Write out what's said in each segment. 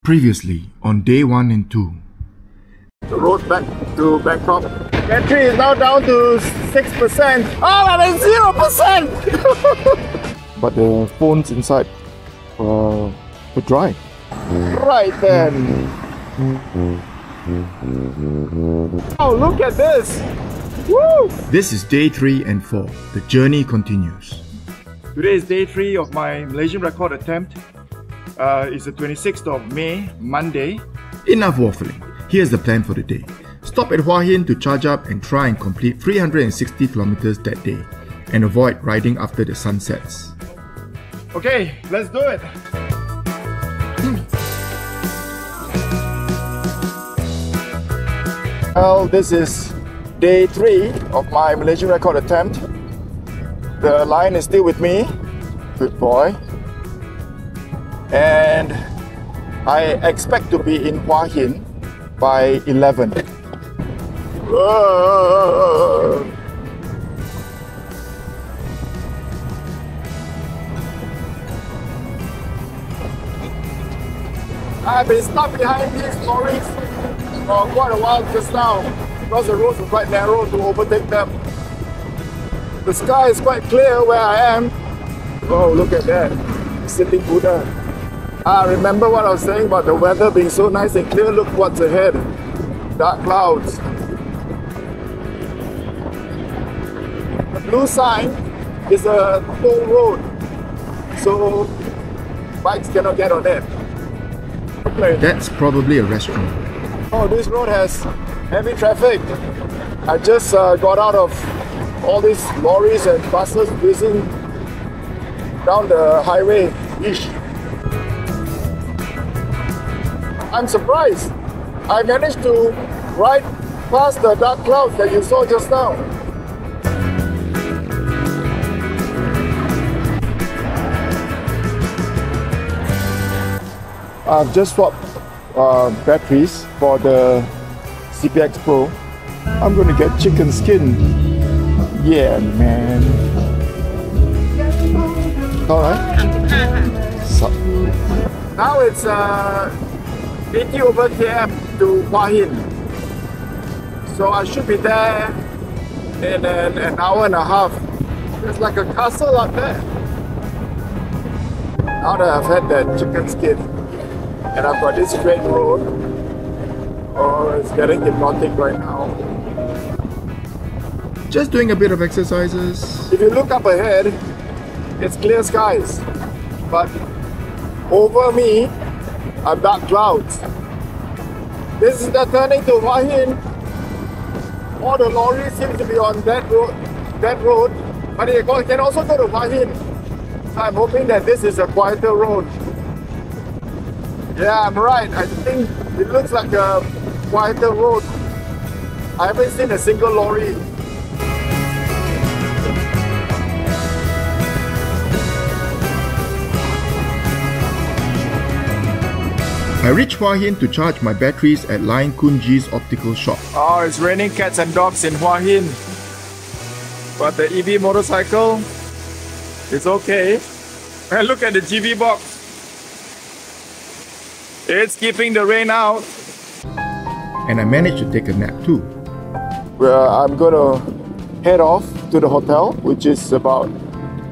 Previously on day 1 and 2. The road back to Bangkok. Battery is now down to 6%. Oh, I'm at 0%! But the phone's inside were dry. Right then. Oh, look at this! Woo! This is day 3 and 4. The journey continues. Today is day 3 of my Malaysian record attempt. It's the 26th of May, Monday. Enough waffling. Here's the plan for the day. Stop at Hua Hin to charge up and try and complete 360 kilometers that day, and avoid riding after the sun sets. Okay, let's do it! Well, this is day 3 of my Malaysian record attempt. The lion is still with me. Good boy. And I expect to be in Hua Hin by 11. I've been stuck behind these lorries for quite a while just now because the roads are quite narrow to overtake them. The sky is quite clear where I am. Oh, look at that. Sitting Buddha. Remember what I was saying about the weather being so nice and clear? Look what's ahead. Dark clouds. The blue sign is a toll road, so bikes cannot get on it. That's probably a restaurant. Oh, this road has heavy traffic. I just got out of all these lorries and buses whizzing down the highway. Eesh. I'm surprised. I managed to ride past the dark clouds that you saw just now. I've just swapped batteries for the CPX Pro. I'm going to get chicken skin. Yeah, man. Alright. Now it's 80 over km to Hua Hin. So I should be there in an hour and a half. There's like a castle up there. Now that I've had that chicken skin and I've got this straight road, oh, it's getting hypnotic right now. Just doing a bit of exercises. If you look up ahead, it's clear skies. But over me are dark clouds. This is the turning to Hua Hin. All the lorries seem to be on that road, but they can also go to Hua Hin. So I'm hoping that this is a quieter road. Yeah, I'm right. I think it looks like a quieter road. I haven't seen a single lorry. I reached Hua Hin to charge my batteries at Lion Kunji's optical shop. Oh, it's raining cats and dogs in Hua Hin. But the EV motorcycle is okay. And look at the GV box. It's keeping the rain out. And I managed to take a nap too. Well, I'm gonna head off to the hotel, which is about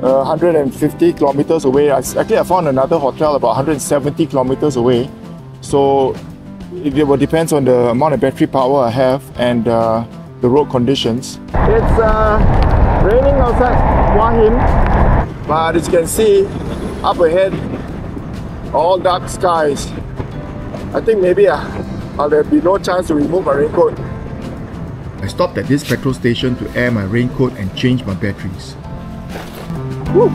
150 kilometers away. Actually, I found another hotel about 170 kilometers away. So it will depend on the amount of battery power I have and the road conditions. It's raining outside Hua Hin, but as you can see up ahead, all dark skies. I think maybe there'll be no chance to remove my raincoat. I stopped at this petrol station to air my raincoat and change my batteries. Woo.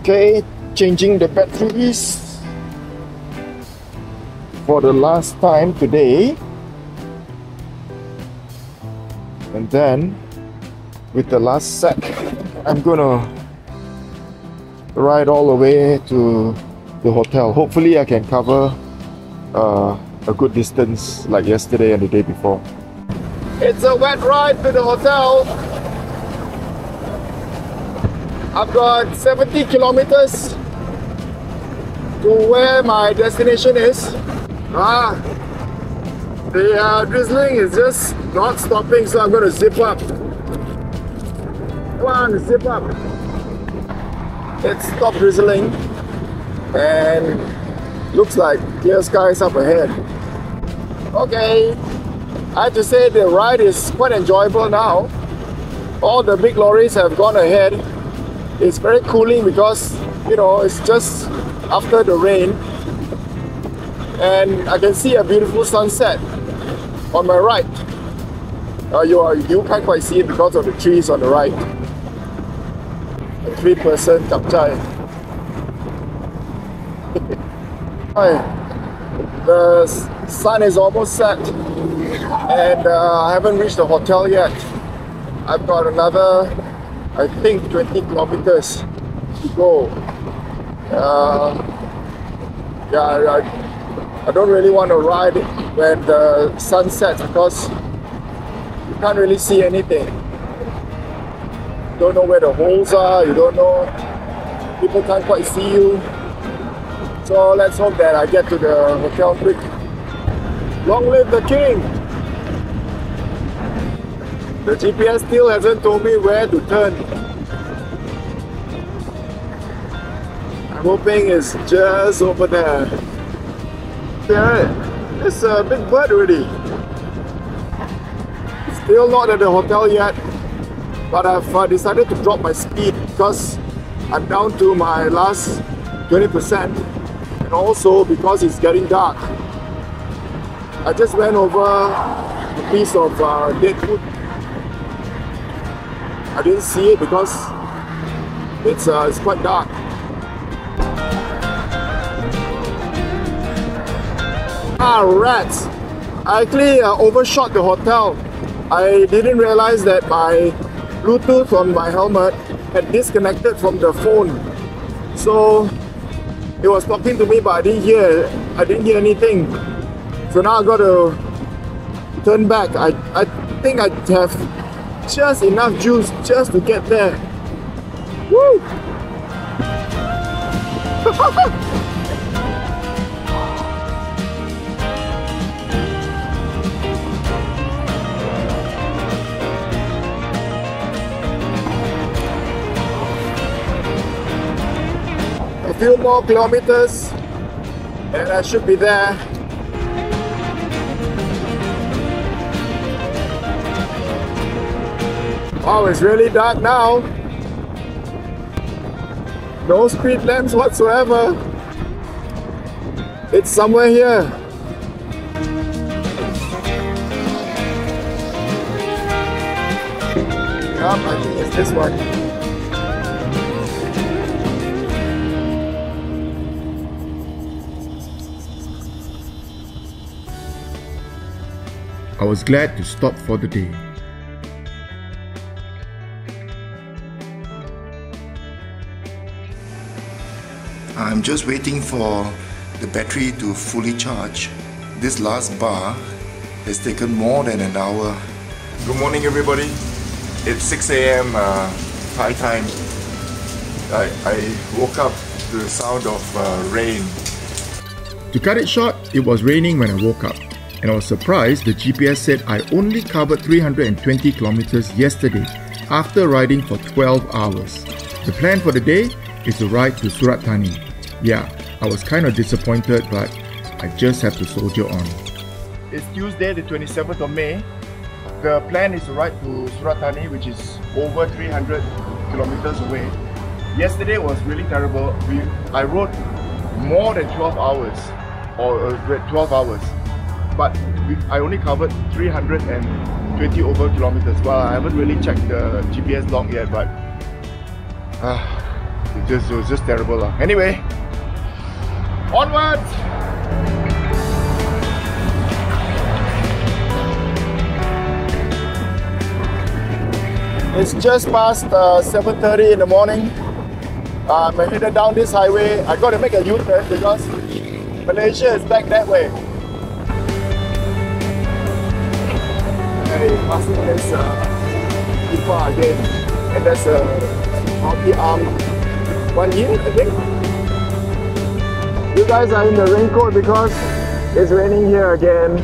Okay, changing the batteries for the last time today. And then with the last set, I'm gonna ride all the way to the hotel. Hopefully I can cover a good distance like yesterday and the day before. It's a wet ride to the hotel. I've got 70 kilometers to where my destination is. The drizzling is just not stopping, so I'm going to zip up. Come on, zip up. Let's stop drizzling. And looks like clear skies up ahead. Okay, I have to say the ride is quite enjoyable now. All the big lorries have gone ahead. It's very cooling because, you know, it's just after the rain. And I can see a beautiful sunset on my right. You can't quite see it because of the trees on the right. A 3-person kapchai. The sun is almost set and I haven't reached the hotel yet. I've got another, I think, 20 kilometers to go. I don't really want to ride when the sun sets because you can't really see anything. You don't know where the holes are, you don't know, people can't quite see you. So let's hope that I get to the hotel quick. Long live the king! The GPS still hasn't told me where to turn. I'm hoping it's just over there. There, it's a big bird already. Still not at the hotel yet, but I've decided to drop my speed because I'm down to my last 20%, and also because it's getting dark. I just went over a piece of dead wood. I didn't see it because it's quite dark. Rats! I actually overshot the hotel. I didn't realize that my Bluetooth on my helmet had disconnected from the phone. So it was talking to me, but I didn't hear anything. So now I got to turn back. I think I have just enough juice just to get there. Woo! A few more kilometers and I should be there. Oh, it's really dark now. No street lamps whatsoever. It's somewhere here. Yep, I think it's this one. I was glad to stop for the day. I'm just waiting for the battery to fully charge. This last bar has taken more than an hour. Good morning, everybody. It's 6 a.m. Thai time. I woke up to the sound of rain. To cut it short, it was raining when I woke up, and I was surprised the GPS said I only covered 320 kilometers yesterday after riding for 12 hours. The plan for the day is to ride to Surat Thani. Yeah, I was kind of disappointed, but I just have to soldier on. It's Tuesday, the 27th of May. The plan is to ride to Surat Thani, which is over 300 kilometers away. Yesterday was really terrible. I rode more than 12 hours, but I only covered 320 over kilometers. Well, I haven't really checked the GPS log yet, but it was just terrible. Anyway, onwards! It's just past 7:30 in the morning. I'm headed down this highway. I got to make a U-turn because Malaysia is back that way. Hey, passing this far again, and there's a multi-arm one here, I think. You guys are in the raincoat because it's raining here again,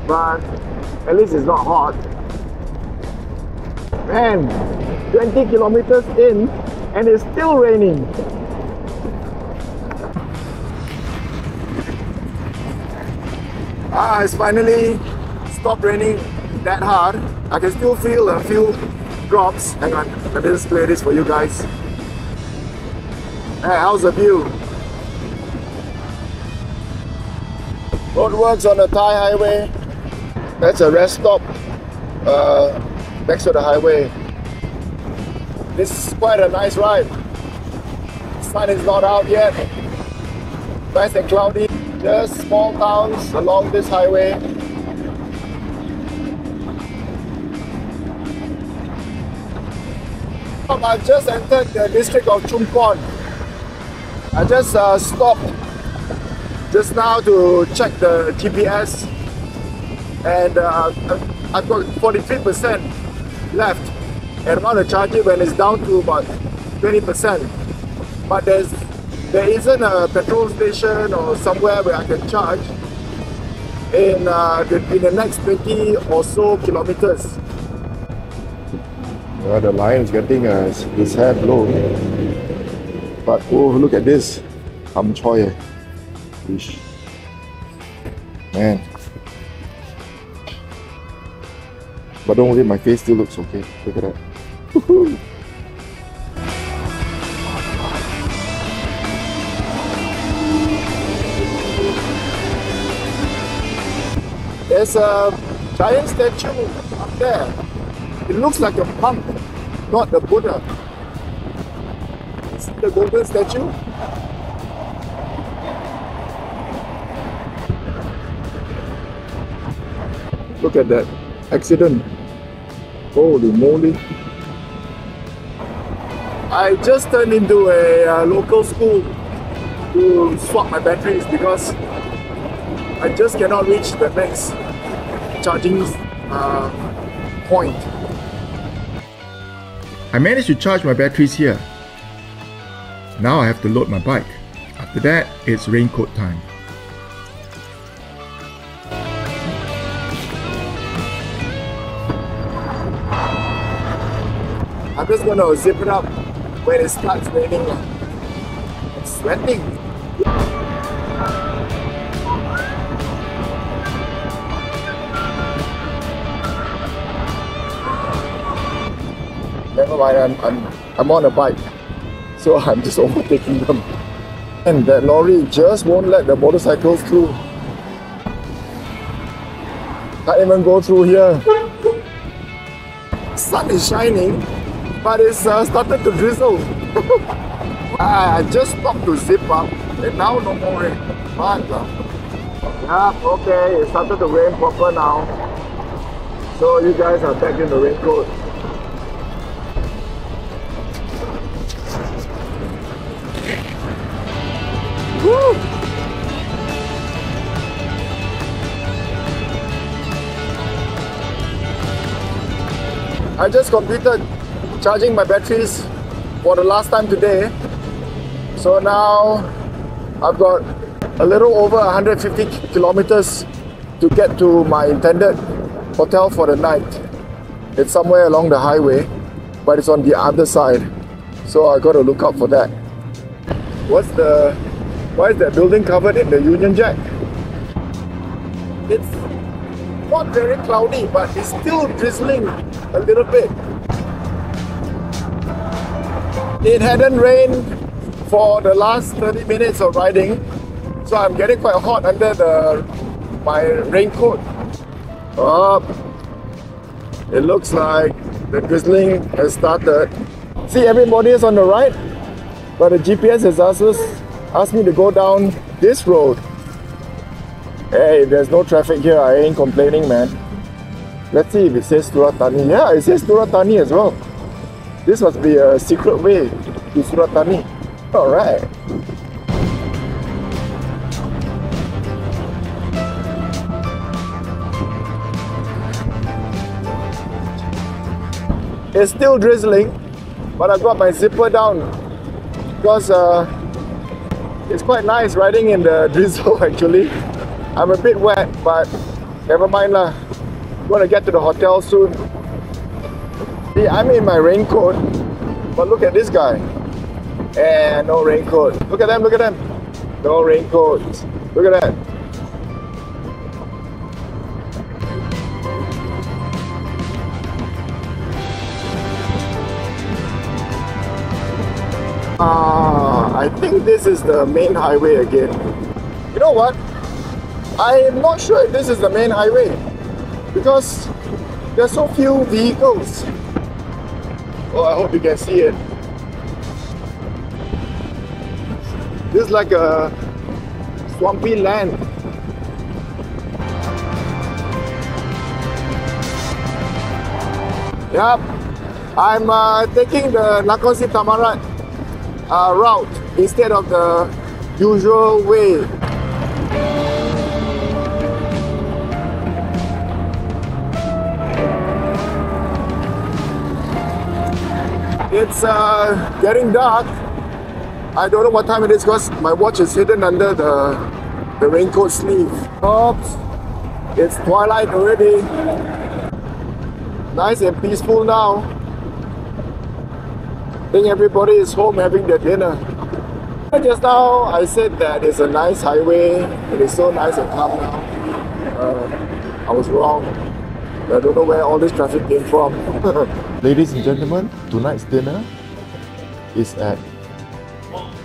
but at least it's not hot. Man, 20 kilometers in and it's still raining. It's finally stopped raining that hard. I can still feel a few drops. Hang on, let me just play this for you guys. Hey, how's the view? Roadworks on the Thai highway. That's a rest stop next to the highway. This is quite a nice ride. The sun is not out yet. Nice and cloudy. Just small towns along this highway. I just entered the district of Chiang. I just stopped just now to check the GPS, and I've got 43% left, and I'm going to charge it when it's down to about 20%. But there isn't a petrol station or somewhere where I can charge in the next 20 or so kilometers. The lion is getting his hair blown. But oh, look at this. I'm choy. Fish. Man. But don't worry, my face still looks okay. Look at that. Woohoo! There's a giant statue up there. It looks like a monk, not the Buddha. See the golden statue? Look at that accident. Holy moly. I just turned into a local school to swap my batteries because I just cannot reach the next charging point. I managed to charge my batteries here. Now I have to load my bike. After that, it's raincoat time. I'm just gonna zip it up when it starts raining. I'm sweating. Never mind, I'm on a bike, so I'm just overtaking them. And that lorry just won't let the motorcycles through. Can't even go through here. Sun is shining, but it's started to drizzle. I just stopped to zip up, and now no more rain. Yeah, okay, it started to rain proper now. So you guys are back in the raincoat. Woo! I just completed charging my batteries for the last time today. So now I've got a little over 150 kilometers to get to my intended hotel for the night. It's somewhere along the highway, but it's on the other side. So I got to look out for that. Why is that building covered in the Union Jack? It's not very cloudy, but it's still drizzling a little bit. It hadn't rained for the last 30 minutes of riding, so I'm getting quite hot under my raincoat. It looks like the drizzling has started. See, everybody is on the right, but the GPS has asked me to go down this road. Hey, there's no traffic here. I ain't complaining, man. Let's see if it says Surat Thani. Yeah, it says Surat Thani as well. This must be a secret way to Surat Thani. Alright. It's still drizzling, but I got my zipper down because it's quite nice riding in the drizzle actually. I'm a bit wet, but never mind lah. I'm gonna get to the hotel soon. See, I'm in my raincoat, but look at this guy. And no raincoat. Look at them, look at them. No raincoat. Look at that. I think this is the main highway again. You know what? I'm not sure if this is the main highway because there's so few vehicles. Oh, I hope you can see it. This is like a swampy land. Yep, I'm taking the Nakosi Tamarat route instead of the usual way. It's getting dark. I don't know what time it is because my watch is hidden under the raincoat sleeve. Oops, it's twilight already. Nice and peaceful now. I think everybody is home having their dinner. Just now I said that it's a nice highway. It is so nice and calm now. I was wrong. I don't know where all this traffic came from. Ladies and gentlemen, tonight's dinner is at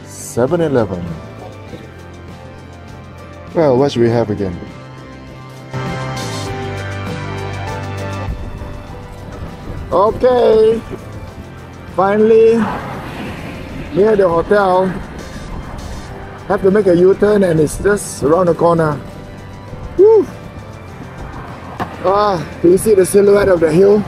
7-Eleven. Well, what should we have again? Okay, finally near the hotel. Have to make a U-turn and it's just around the corner. Woo! Ah, can you see the silhouette of the hill?